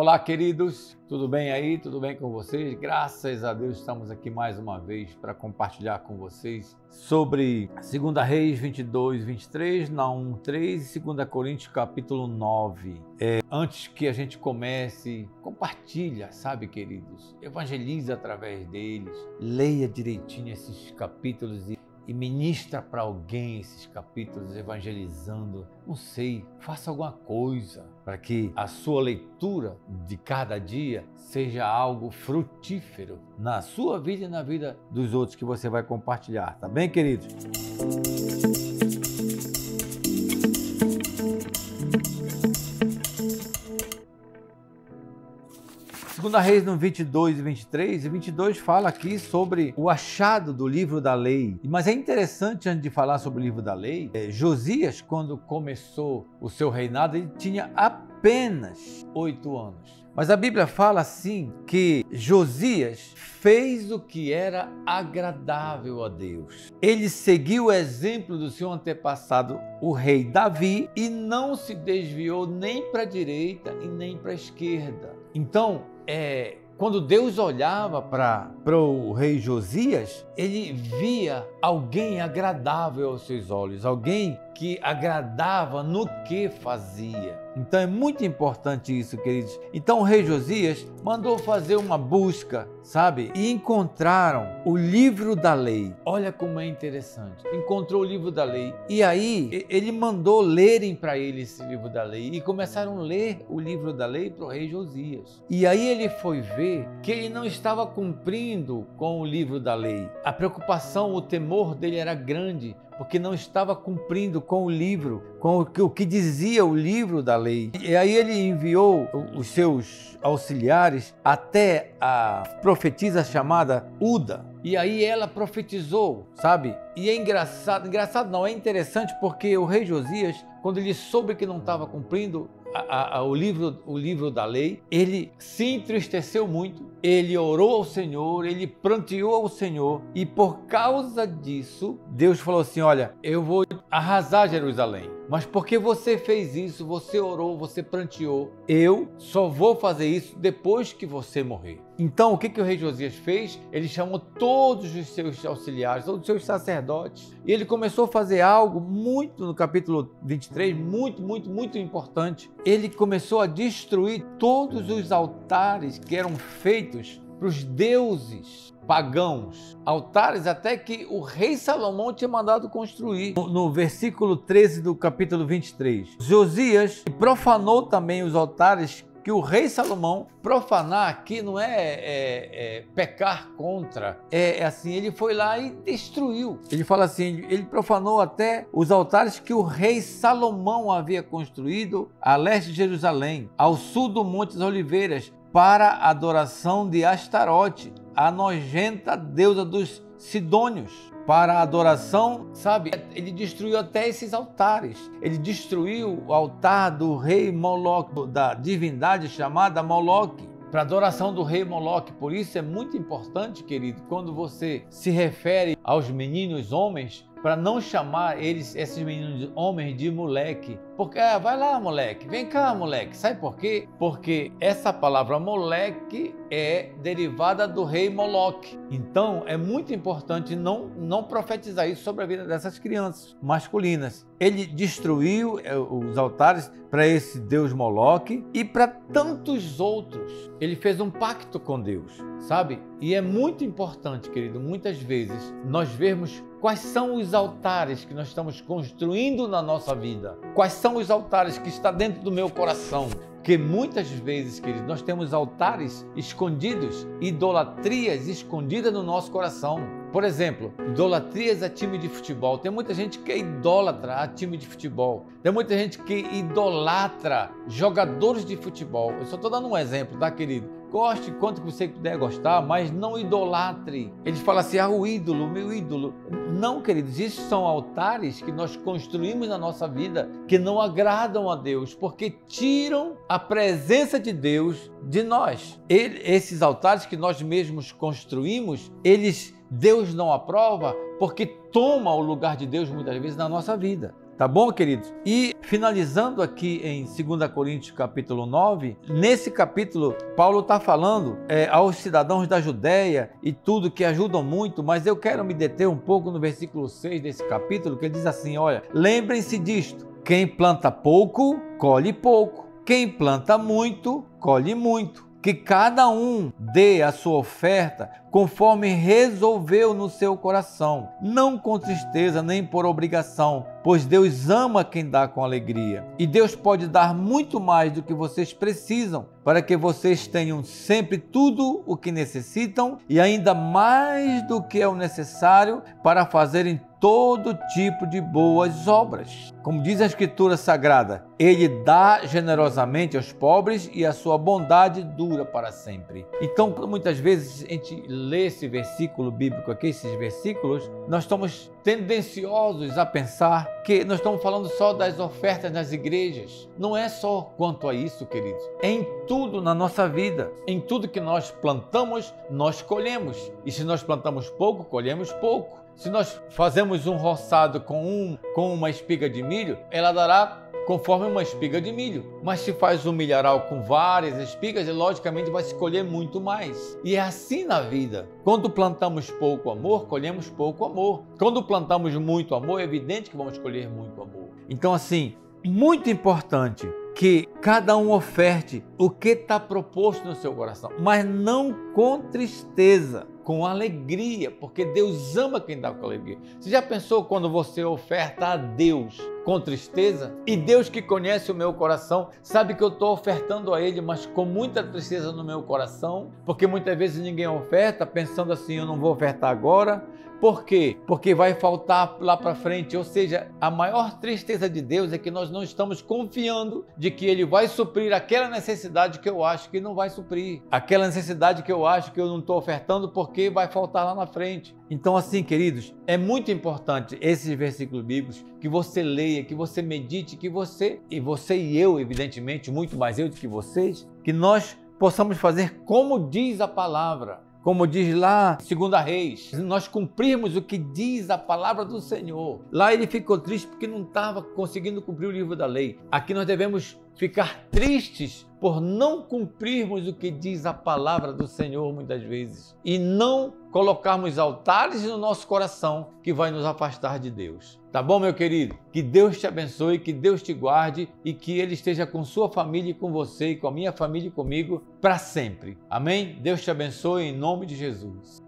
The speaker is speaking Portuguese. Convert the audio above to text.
Olá, queridos, tudo bem aí? Tudo bem com vocês? Graças a Deus estamos aqui mais uma vez para compartilhar com vocês sobre 2 Reis 22, 23, Naum 3 e 2 Coríntios capítulo 9. Antes que a gente comece, compartilha, sabe, queridos? Evangeliza através deles, leia direitinho esses capítulos e ministra para alguém esses capítulos, evangelizando. Não sei, faça alguma coisa para que a sua leitura de cada dia seja algo frutífero na sua vida e na vida dos outros que você vai compartilhar. Tá bem, queridos? Segunda Reis no 22 e 23, e 22 fala aqui sobre o achado do livro da lei. Mas é interessante, antes de falar sobre o livro da lei, Josias, quando começou o seu reinado, ele tinha apenas 8 anos. Mas a Bíblia fala assim que Josias fez o que era agradável a Deus. Ele seguiu o exemplo do seu antepassado, o rei Davi, e não se desviou nem para a direita e nem para a esquerda. Então, quando Deus olhava para o rei Josias, ele via alguém agradável aos seus olhos, alguém que agradava no que fazia. Então é muito importante isso, queridos. Então o rei Josias mandou fazer uma busca, sabe? E encontraram o livro da lei. Olha como é interessante. Encontrou o livro da lei. E aí ele mandou lerem para ele esse livro da lei. E começaram a ler o livro da lei para o rei Josias. E aí ele foi ver que ele não estava cumprindo com o livro da lei. A preocupação, o temor dele era grande, porque não estava cumprindo com o livro, com o que dizia o livro da lei. E aí ele enviou os seus auxiliares até a profetisa chamada Uda. E aí ela profetizou, sabe? E é engraçado não, é interessante porque o rei Josias, quando ele soube que não estava cumprindo o livro da lei, ele se entristeceu muito, ele orou ao Senhor, ele pranteou ao Senhor, e por causa disso, Deus falou assim: olha, eu vou arrasar Jerusalém, mas porque você fez isso, você orou, você pranteou, eu só vou fazer isso depois que você morrer. Então, o que o rei Josias fez? Ele chamou todos os seus auxiliares, todos os seus sacerdotes, e ele começou a fazer algo muito, no capítulo 23, muito importante. Ele começou a destruir todos os altares que eram feitos para os deuses pagãos, altares até que o rei Salomão tinha mandado construir. No versículo 13 do capítulo 23, Josias profanou também os altares que o rei Salomão, profanar aqui não é pecar contra, assim, ele foi lá e destruiu. Ele fala assim, ele profanou até os altares que o rei Salomão havia construído a leste de Jerusalém, ao sul do Monte das Oliveiras, para a adoração de Astarote, a nojenta deusa dos Sidônios. Para a adoração, sabe? Ele destruiu até esses altares. Ele destruiu o altar do rei Moloque, da divindade chamada Moloque, para a adoração do rei Moloque. Por isso é muito importante, querido, quando você se refere aos meninos homens, para não chamar esses meninos homens de moleque. Porque, vai lá, moleque, vem cá, moleque. Sabe por quê? Porque essa palavra moleque é derivada do rei Moloque. Então, é muito importante não profetizar isso sobre a vida dessas crianças masculinas. Ele destruiu os altares para esse deus Moloque e para tantos outros. Ele fez um pacto com Deus, sabe? E é muito importante, querido, muitas vezes nós vermos quais são os altares que nós estamos construindo na nossa vida. Quais são os altares que estão dentro do meu coração. Porque muitas vezes, querido, nós temos altares escondidos, idolatrias escondidas no nosso coração. Por exemplo, idolatrias a time de futebol. Tem muita gente que é idólatra a time de futebol. Tem muita gente que idolatra jogadores de futebol. Eu só estou dando um exemplo, tá, querido? Goste quanto que você puder gostar, mas não idolatre. Eles falam assim, o ídolo, meu ídolo. Não, queridos, isso são altares que nós construímos na nossa vida que não agradam a Deus, porque tiram a presença de Deus de nós. Esses altares que nós mesmos construímos, Deus não aprova porque toma o lugar de Deus muitas vezes na nossa vida. Tá bom, queridos? E finalizando aqui em 2 Coríntios capítulo 9, nesse capítulo Paulo está falando aos cidadãos da Judéia e tudo que ajudam muito, mas eu quero me deter um pouco no versículo 6 desse capítulo, que ele diz assim, olha, lembrem-se disto, quem planta pouco, colhe pouco, quem planta muito, colhe muito. Que cada um dê a sua oferta conforme resolveu no seu coração, não com tristeza nem por obrigação, pois Deus ama quem dá com alegria. E Deus pode dar muito mais do que vocês precisam, para que vocês tenham sempre tudo o que necessitam e ainda mais do que é o necessário para fazerem todo tipo de boas obras. Como diz a Escritura Sagrada, Ele dá generosamente aos pobres e a sua bondade dura para sempre. Então, muitas vezes a gente lê esse versículo bíblico aqui, esses versículos, nós estamos tendenciosos a pensar que nós estamos falando só das ofertas nas igrejas. Não é só quanto a isso, queridos. É em tudo na nossa vida. Em tudo que nós plantamos, nós colhemos. E se nós plantamos pouco, colhemos pouco. Se nós fazemos um roçado com uma espiga de milho, ela dará conforme uma espiga de milho. Mas se faz um milharal com várias espigas, logicamente vai se colher muito mais. E é assim na vida. Quando plantamos pouco amor, colhemos pouco amor. Quando plantamos muito amor, é evidente que vamos colher muito amor. Então, assim, muito importante que cada um oferte o que está proposto no seu coração, mas não com tristeza, com alegria, porque Deus ama quem dá com alegria. Você já pensou quando você oferta a Deus com tristeza? E Deus, que conhece o meu coração, sabe que eu estou ofertando a Ele, mas com muita tristeza no meu coração, porque muitas vezes ninguém oferta pensando assim, eu não vou ofertar agora. Por quê? Porque vai faltar lá para frente. Ou seja, a maior tristeza de Deus é que nós não estamos confiando de que Ele vai suprir aquela necessidade que eu acho que não vai suprir. Aquela necessidade que eu acho que eu não estou ofertando porque vai faltar lá na frente. Então, assim, queridos, é muito importante esses versículos bíblicos que você leia, que você medite, que você e eu, evidentemente, muito mais eu do que vocês, que nós possamos fazer como diz a palavra. Como diz lá, 2 Reis, nós cumprirmos o que diz a palavra do Senhor. Lá ele ficou triste porque não estava conseguindo cumprir o livro da lei. Aqui nós devemos ficar tristes por não cumprirmos o que diz a palavra do Senhor muitas vezes e não colocarmos altares no nosso coração que vai nos afastar de Deus. Tá bom, meu querido? Que Deus te abençoe, que Deus te guarde e que Ele esteja com sua família e com você e com a minha família e comigo para sempre. Amém? Deus te abençoe em nome de Jesus.